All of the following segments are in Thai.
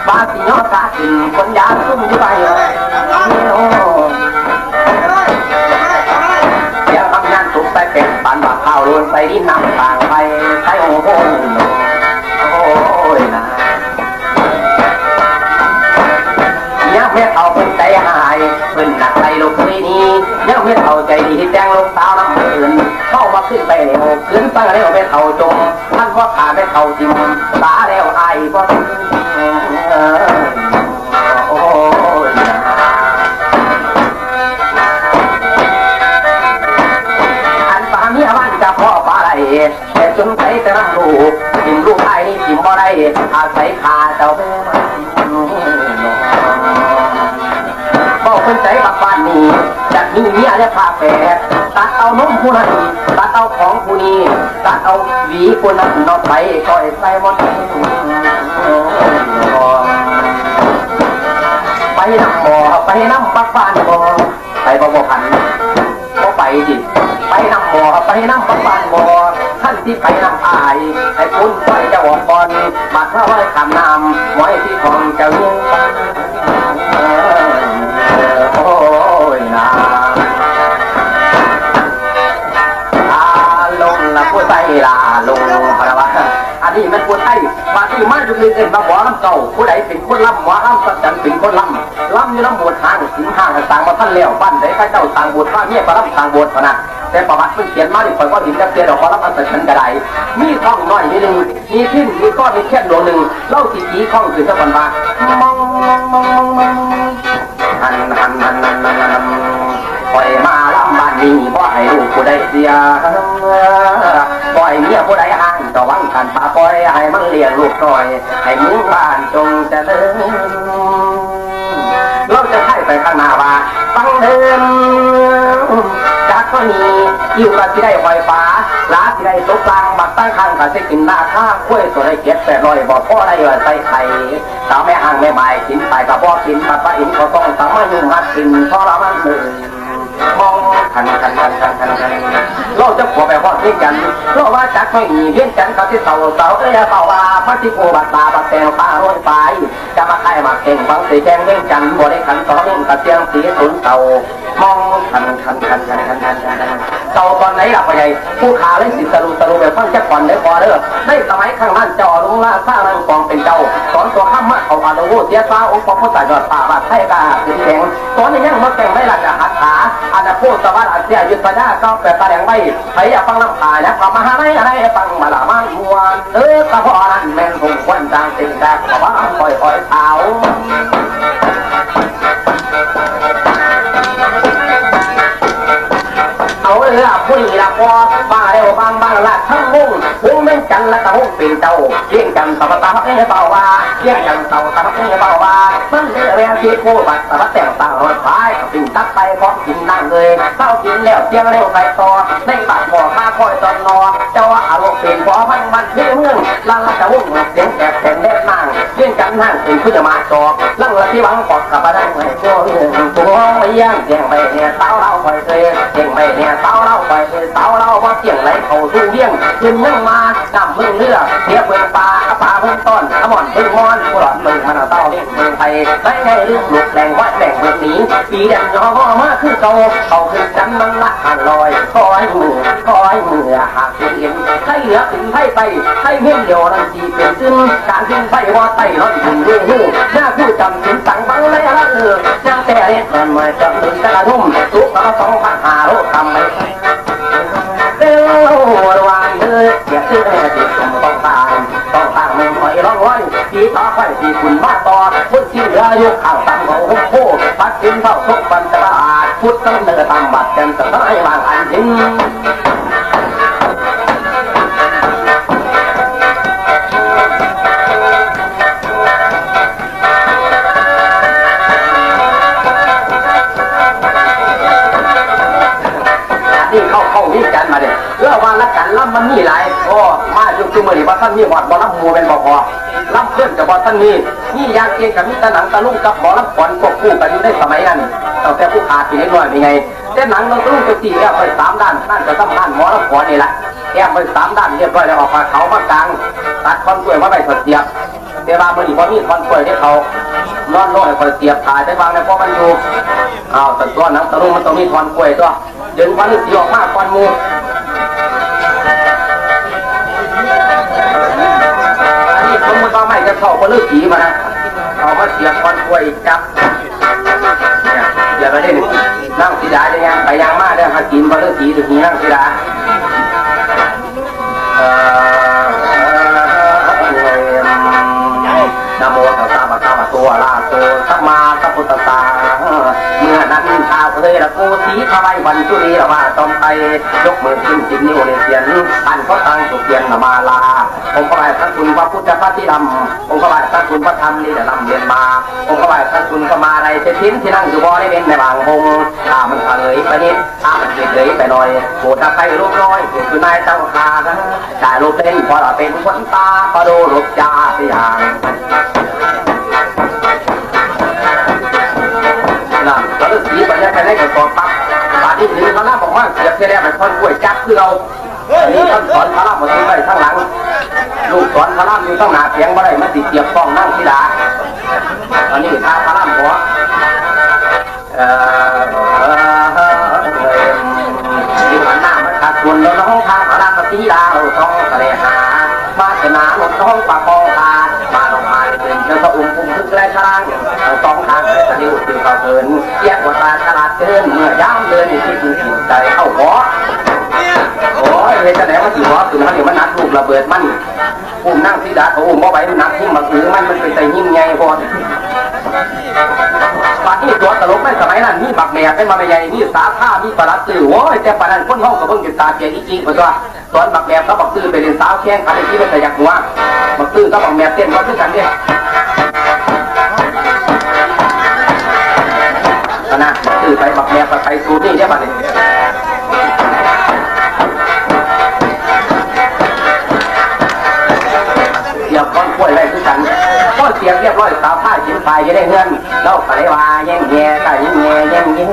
บาสิยอตากินคนยาซุ่มอยู่ไปยังทำงานสุกไปเป็นปันบักข้าวล้วนไปดินน้ำต่างไปใช้โอ้โหโอ้ยนะยังไม่เอาเป็นใจหายเป็นหนักใจลูกนี้ยังไม่เอาใจดีแจ้งลูกสาวน้ำอื่นเข้ามาขึ้นไปเร็วขึ้นไปเร็วไม่เท่าจมท่านก็ขาไม่เท่าจิมตาแล้วไอ้ก็โอ้ยอันป่ามีบ้านจะพ่อป่าไรแต่จนใจแต่น้ำลูกกินลูกไอ้นี่กินบ่ได้อาศัยขาเจ้าคนใจบักบ้านนี้จากนี้เมียและพาแฝดตัดเอานมผู้นั้นตัดเอาของผู้นี้ตัดเอาหวีผู้นั้นนอกไปก็ใส่หมดไปน้ำบ่อไปน้ำบักบ้านบ่ไปบ่พันก็ไปดิไปน้ำบ่อไปน้ำบักบ้านบ่ท่านที่ไปน้ำอายให้คุณไปจะวอดบอลบัดพระไว้คำนำไว้ที่ของเจ้าเลี้ยงโอ้ยนะลงละผู้ใส่ละลงพระวะอันนี้มันผู้ใส่มาที่มาจุดนี้เองมาหมอลำเก่าผู้ใดเป็นคนลำหมอลำสัจจันเป็นคนลำอยู่ลำบวชห่างสิงห่างต่างมาท่านเลี้ยวบ้านไหนข้าเจ้าต่างบวชข้าเมียประลำต่างบวชพนะแต่ประวัติเพิ่งเขียนมาดิคอยว่าหินจะเปลี่ยนออกมารับอันสัจจันกระไดมีข้องน้อยนิดนึงมีทิ้นมีก้อนมีแค่ดวงหนึ่งเล่าสีข้องคือเจ้าบันบามองหันปล่อยมาลำบ้านนี้บ่ให้ลูกผู้ใดเสียปล่อยเมียผู้ใดห่างจะวังกันป่าปล่อยให้มันเลี้ยงลูกหน่อยให้มึงบ้านจงเจริญเราจะให้ไปข้างหน้าว่าฟังเดิมจากข้อนี้อยู่กับที่ได้ปล่อยฟ้าลาที่ได้ตกกลางบัดตั้งข้างกับเส้นกินหน้าข้าคุ้ยตัวได้เก็บ800บ่พ่อได้ใส่ไข่สาวแม่ห่างแม่หมายกินไปกับพ่อกินบัดป้าอินก็ต้องสามารถยุ่งหัดกินเพราะเรามันมือมองคันเราจะขอแบบว่าเพียงกันเพราะว่าจากไม่มีเพียงกันเขาที่เสาว่าพัทิโกบัดตาบัดแตงปลาโรยไปจะมาใครมาเก่งบางสีแดงเล่นกันบ่ได้ขันต่อเล่นกับเสียงสีสุนเต่ามองคันเต่าตอนไหนล่ะพ่อใหญ่ผู้ขาเล่นสิตะลุแบบฟังจะก่อนได้พอเด้อได้สมัยข้างนั้นเจ้าลุงล่าสร้างรังกองเป็นเจ้าสอนตัวข้ามมาเขาอาโลเสียฟ้าองค์พระพุทธเจ้าป่าบาดไทยกาสีแดงสอนยังมาแต่งไม่ละจะหัดขาอาจจะพูดสวัสดิ์อาเซียยุทธยาก็แปลตาแดงใบใครอยากฟังน้ำตาและความมหาอะไรฟังมาละมันมวนกระเพาะนั้นแม่นคงควรจางสิ่งแรกเพราะว่าคอยเท้าเอาผู้นี้ละพอบ้าเร็วบางละทั้งมุ่งเม่นจันและตะหุ่งเป็นเจ้าเลี้ยงจันตะตาพักให้เบาว่าเลี้ยงจันตะพักให้เบาว่ามันเลี้ยงที่คู่บัดตะแต่งต่างรถไฟสิ่งตักไปพอกินนั่งเลยเข้ากินแล้วเจียงเร็วไปต่อในบาดบ่อข้าคอยตอนนอนเจ้าอารมณ์เป็นพอมันเลี้ยงเมืองลังละตะหุ่งเสียงแอบแข็งแดดนั่งเลี้ยงจันนั่งเป็นผู้จะมาจอบลังละที่หวังปอดกับบ้านให้ตัวไม่ย่างเสียงไปเนี่ยเต้าเราคอยเคยเสียงไปเนี่ยเต้าเราไปเต้าเราว่าเสียงไหลเขาสู้เลี้ยงยืนนั่งมาดำมึงเลือเสียเพื่อนปลาเพื่อนต้นขมอนเพื่อนมอนปลอดมึงมันเต้าเลี้ยงเมืองไทยได้ให้ลืมหลุดแรงวัดแบ่งเมืองนี้ปีเดียนย่อมาขึ้นโตเขาขึ้นจันมันละหันลอยคอยมือหากเสียงให้เหลือถึงให้ไปให้เงี้ยเดียวนั่นจีเป็นซึ่งการขึ้นไปว่าไต่รถถึงด้วยหูหน้าผู้จำสินสั่งบังเลยละย่างแต่เล็กมันมาจำถึงกระทุ่มทุกข์เราต้องพันหาโรคทำไม่เร็วระวังเลยอย่าซื้อให้ติดต้องตามมือหอยร้องไว้ที่ต่อไปที่คุณมาต่อพุ่งที่เหลือยกข่าวตั้งของหุ่นโผปัดกินเท่าทุกปัญจราพุทธตั้งเนื้อตั้งบัดกันสมัยบางอันจริงที่เข้าวิจารณ์มาเลยเรื่องว่าละกันล่ำมันมีหลายมาจุดมือนี่ว่าท่านมีหอดบอลล่ำมัวเป็นบ่พอล่ำเพื่อนกับบอลท่านนี่ยางเกียงกับมิตรหนังตะลุ่งกับบอลล่ำก่อนควบคู่กันอยู่ในสมัยนั้นตั้งแต่ผู้ขาดปีนี้ด้วยเป็นไงแต่หนังเราตะลุ่งจะตีแอบไป3 ด้านนั่นจะต้องด้านหมอล่ำก่อนนี่แหละแอบไป3 ด้านเรียบร้อยแล้วออกมาเขามากลางตัดคอนกล้วยมาไปเสียบ แต่ว่ามันอีกพอมีคอนกล้วยที่เขานอนน้อยคอยเสียบขายไปวางในพวกมันอยู่อ้าวแต่ตัวหนังตะลุงมันต้องมีคอนกล้วยตัวเดินวันสีออกมากคอนมูอันนี้ผมมันก็ไม่จะเข้าก็เลือกสีมานะเอามาเสียบคอนกล้วยจับเนี่ยอย่าไปเล่นนั่งสีดาจะยังไปยังมาได้มากินก็เลือกสีถึงนั่งสีดานะโมตัสสะภะคะวะโตอะระหะโตสัมมาสัมพุทธัสสะเมื่อนั้นท้าวเทระโกสีพระไว้บรรจุรีละว่าตอมไปยกมือขึ้นจิตนิ้วในเสียนอันเขาตั้งสุเกียนมาลาองค์พระบาทพระคุณพระพุทธพระธิดำองค์พระบาทพระคุณพระธรรมนี่จะนำเรียนมาองค์พระบาทพระคุณพระมาไรเศรษฐีที่นั่งอยู่บ่อในเว้นในบางพงถ้ามันเฉลยไปนิดถ้ามันเฉลยไปหน่อยโปรดใครรูปน้อยคือนายเจ้าขาจ่ายรูปเล่นพอเราเป็นคนตาพอดูรูปจ่าเสียงเราเลือกสีไปยังไปได้กับกองปั๊บตอนนี้ถึงเขาหน้าบอกว่าเสียบเสียแรกเป็นคนกล้วยจับคือเราอันนี้ท่านสอนพระรามมาทิ้งไว้ข้างหลังลูกสอนพระรามอยู่ต้องหนาเสียงบ่ได้มันติดเกียบฟองนั่งที่ดาอันนี้ท้าพระรามหัวที่หันหน้ามันขาดส่วนแล้วน้องทางพระรามมาตีดาเราต้องทะเลหามาชนะหลบน้องปากคองตามาลงมาเป็นเจ้าพระองค์ภูมิทึกไรชรางสองทางเลยตะลิ้วตื่นเขาเดินแยกหัวตาฉลาดเกินเมื่อย่ำเดินที่ถึงจิตใจเข้าหัวโอ้ยเฮ้ยจะไหนมาสิหัวถึงมันเดี๋ยวมันนัดลูกระเบิดมันอุ้มนั่งที่ดาเขาอุ้มบ่ไปมันนักที่มาถือมันเป็นใจยิ่งใหญ่พอป่านนี้ตัวตลกในสมัยนั้นมีบักแม่เป็นมาใหญ่มีสาขามีประหลัดตื่นโอ้ยแต่ป่านนั้นคนห้องกับเพิ่งติดตาเจียอีกๆเพราะว่าตอนบักแม่เขาบักตื่นไปเรียนสาวแข้งขันที่ไม่ใส่ยักหัวบักตื่นก็บักแม่เต้นก็ด้วยกันเนี่ยนะตื่นไปบักแม่ไปสูนี่ได้ป่ะเนี่ยเดี๋ยวก้อนกล้วยอะไรทุกท่านก็เสียงเรียบร้อยสาวผ้าชิ้นไฟจะได้เงินเล่าไปว่าแย่งแย่ก็แย่งแย่แย่งแย่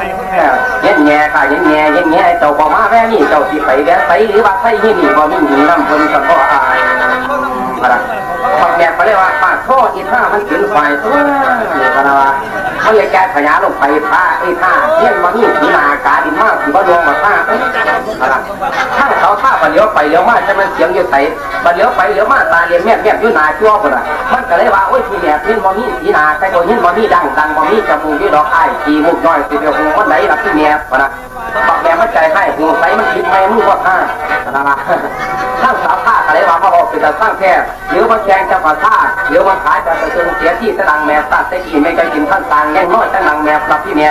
แย่งแย่ก็แย่งแย่แย่งแย่เจ้าบอกมาแม่นี่เจ้าสิไปแย่ไปหรือว่าใส่ที่นี่บ่มีหนีน้ำเพิ่นก็ก็อายอะไรบักแม่ไปเลยว่าป้าโทษอีท่ามันกินไฟตัวนี่ก็นะว่าเขาอยากแก้ขยะลงไปผ้าไอ้ผ้าเที่ยงมามีสีนากาดินมากสีบ้าดวงมาผ้าอะไรถ้าเขาผ้าบัดเลี้ยวไปเลี้ยวมาจะมันเสียงอยู่ใส่บัดเลี้ยวไปเลี้ยวมาตาเลี้ยแม่แม่อยู่นาชั่วคนละมันก็เลยว่าโอ้ยทีแม่พินมามีสีนาแต่ตัวนี้มามีดังมามีจมูกที่ดอกไอ้ขีมุกน้อยสีเดียวหูมันไหลรับที่แม่คนละบอกแม่มันใจให้หูใสมันคิดไม่มึงว่าผ้าอะไรข้างสาวผ้าอะไรว่าพ่อบอกเป็นแต่สร้างแค่หรือว่าแกงจะมาผ้าหรือว่าขายจะเติมเสียที่ตะลังแม่ตัดได้กี่ไม่เคยกินขั้นต่างยังน้อยตะลังแม่รับที่แม่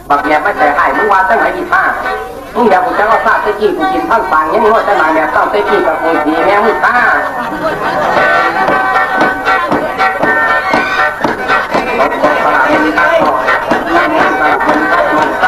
บักแม่ไม่ใจให้มึงว่าตั้งไหนกี่ผ้ามึงอยากกูจะเอาซาตะกี้กูกินขั้นต่างยังน้อยตะลังแม่ตั้งตะกี้กับกูทีแม่มึงตา